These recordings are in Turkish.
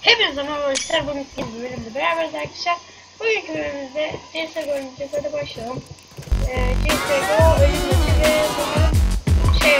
Hepinize merhaba arkadaşlar. Bugün ikinci bölümde beraberiz arkadaşlar. Bugünkü bölümümüzde CSGO oynayacağız. Hadi başlayalım. CSGO ölüm maçı ve bugün şey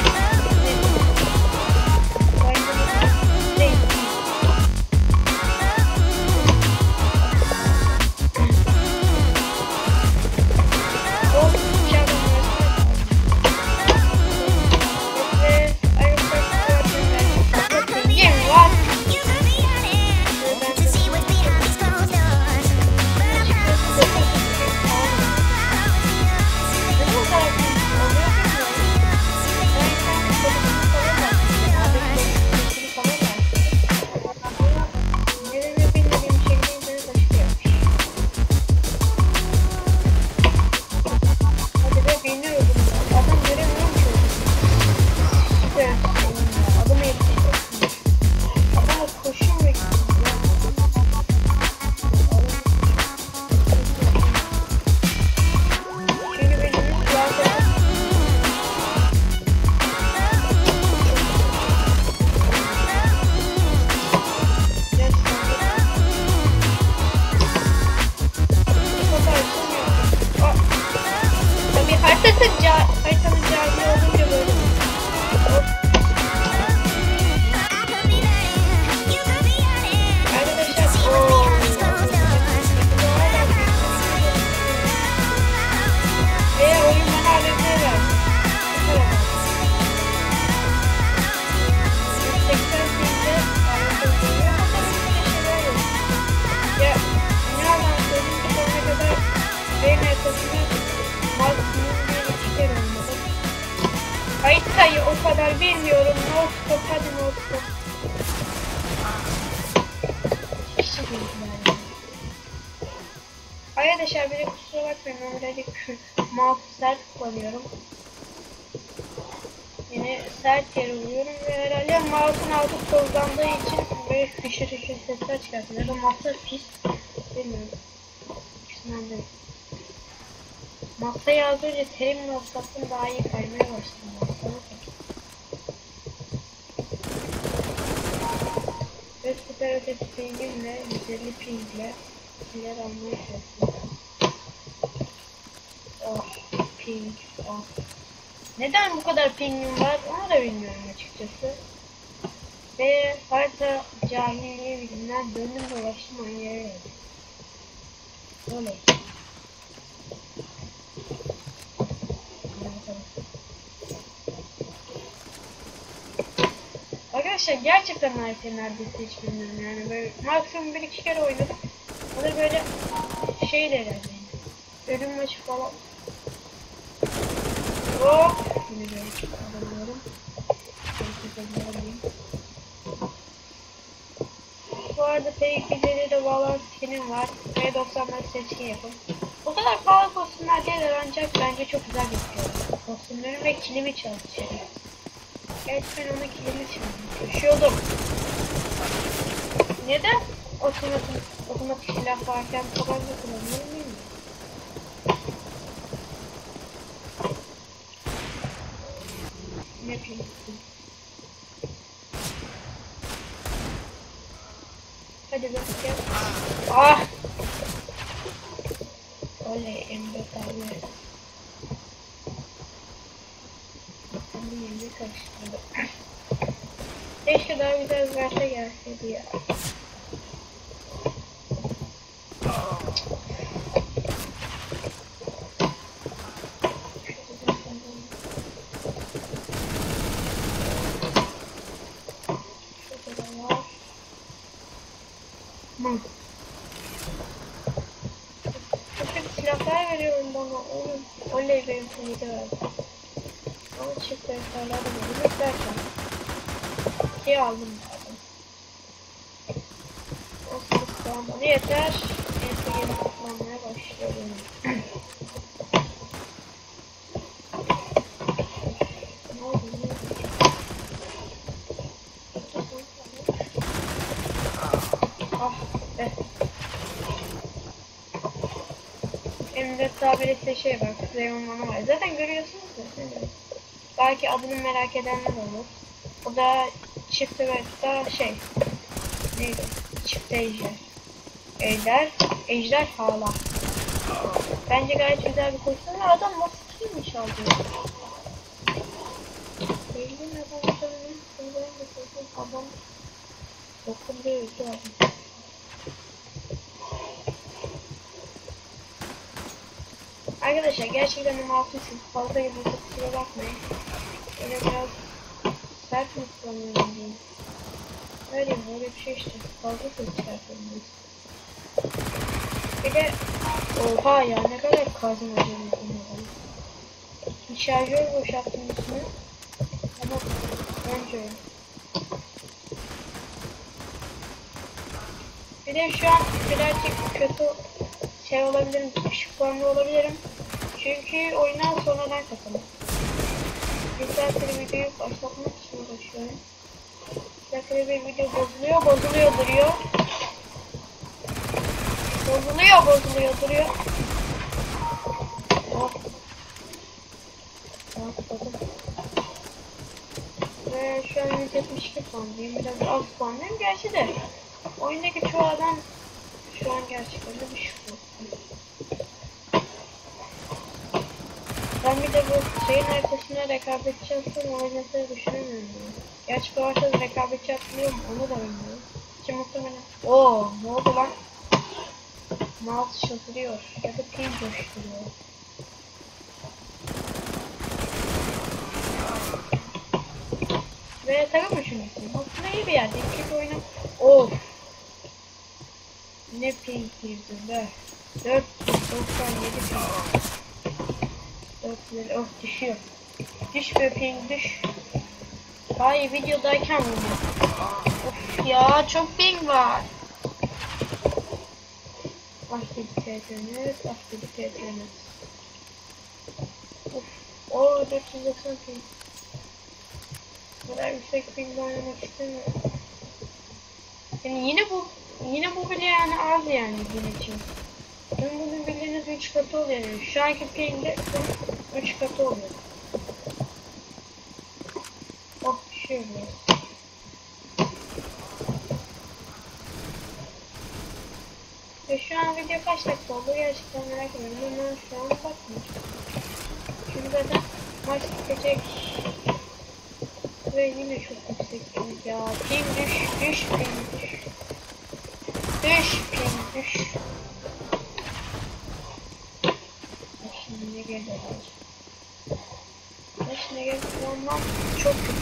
haritanın cahili olunca böyle haritayı o kadar bilmiyorum. Noskop, hadi noskop. Arkadaşlar bile kusura bakmayın, ben birazcık mouse sert kullanıyorum. Yine sert yere vuruyorum ve herhalde mouse'un altı tozlandığı için böyle fışır fışır sesler çıkartıyor. Ya da masa pis, bilmiyorum. İkisinden de. Masayı az önce terimle otlattım, daha iyi kaymaya başladım. Ve süper ötesi pingimle, 150 pingle iler almaya çalışıyorum. Oh, ping, oh. Neden bu kadar pingim var onu da bilmiyorum açıkçası. Ve harita cahilliği yüzünden döndüm dolaştım aynı yere geldim. Oley. Arkadaşlar gerçekten haritayı neredeyse hiç bilmiyorum yani, böyle maksimum 1-2 kere oynadım. O da böyle şey derler yani. Ölüm maçı falan. Hop! Yine böyle alıyorum. Bu arada P2'de de Valorant skinim var. P90'ları seçkin yapın. O kadar pahalı kostümler değiller ancak bence çok güzel gözüküyor. Kostümlerim ve kilimi çalışıyor. Gerçi ben ona kilimi çalışıyordum. Neden otomatik silah varken tabanca kullanıyorum değil mi? Ne yapayım? Hadi bakayım. Ah! Oley, Emre abi. Senin yerine karıştırdım. Keşke daha güzel bir verse gelseydi ya. Çok silahlar veriyorum bana oğlum. Oley benim kumide verdi. Ama çift renklerler de verilmek derken şey aldım zaten. Nasıl tamam bana yeter. Neyse yeni toplanmaya başlıyorum. Ne oldu ne oldu? Ah be. Emre tabirisi şey var. Zeyonmanı var. Zaten görüyorsunuz da. Belki adını merak edenler olur. O da çift ve da şey. Neydi? Çift ejder. Ejder hala. Bence gayet güzel bir kostüm. Adam nasıl kimmiş alıyor? Belli adam adam dokunuyor adam. Arkadaşlar gerçekten mouse'u çok fazla gibi kusura bakmayın. Öyle biraz sert mi kullanıyorum diyeyim. Öyle bir şey işte. Fazla ses çıkartıyorum. Bir de oha ya ne kadar kazım acaba. Bir şarjör boşalttım üstüne. Ama önce bir de şu an birazcık kötü şey olabilirim, düşük formda olabilirim. Çünkü oyuna sonradan katıldım. Güzel bir videoyu başlatmak için uğraşıyorum. Güzel bir video bozuluyor duruyor. Bozuluyor. Oh. Atladım. Ve şu an 172 puandayım. Biraz az puandayım. Gerçi de oyundaki çoğu adam şu an gerçekten de düşük. Ben bir de bu şeyin arkasına rekabetçi atsam oynatları düşünemiyorum. Gerçi bu arkada rekabetçi atılıyor mu onu da bilmiyorum. Şimdi muhtemelen. Oo ne oldu lan? Mouse şaşırıyor ya da pil coşturuyor. Ve takım üçüncüsü. Aslında iyi bir yerde. İlk oyunu. Of. Ne pil girdi be. 497 pil. 400 of düşüyor. Düşmüyor ping düş. Hayır videodayken vuruyor. Of ya çok ping var. Başladık TTNet. Of. O 490 ping. Bu kadar yüksek ping oynamak istemiyorum. Yani yine bu bile yani az yani bizim için. Bunun bildiğiniz 3 katı oluyor yani. Şu anki ping'de 3 katı oluyor. Oh düşüyor biraz. Ve şu an video kaç dakika oldu gerçekten merak ediyorum. Ben şu an bakmayacağım. Çünkü zaten maç bitecek. Ve yine çok yüksek ping ya. Ping düş ping düş. Düş ping düş. Şimdi ne gelir? Ne gelir? Ondan çok kötü.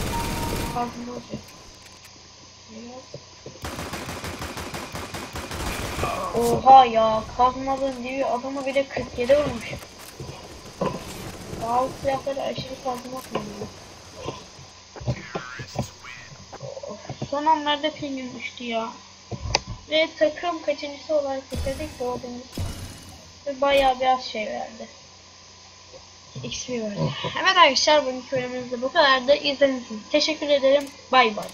Fazla olacak. Oha ya kazmadın diyor adama bile 47 vurmuş. Bazı silahları aşırı kazmak oluyor. Son anlarda pingim düştü ya. Ve takım kaçıncısı olarak bitirdik dördüncü. Ve bayağı biraz şey verdi. XP verdi. Evet arkadaşlar bugünkü bölümümüzde bu kadar da izlediğiniz için teşekkür ederim. Bay bay.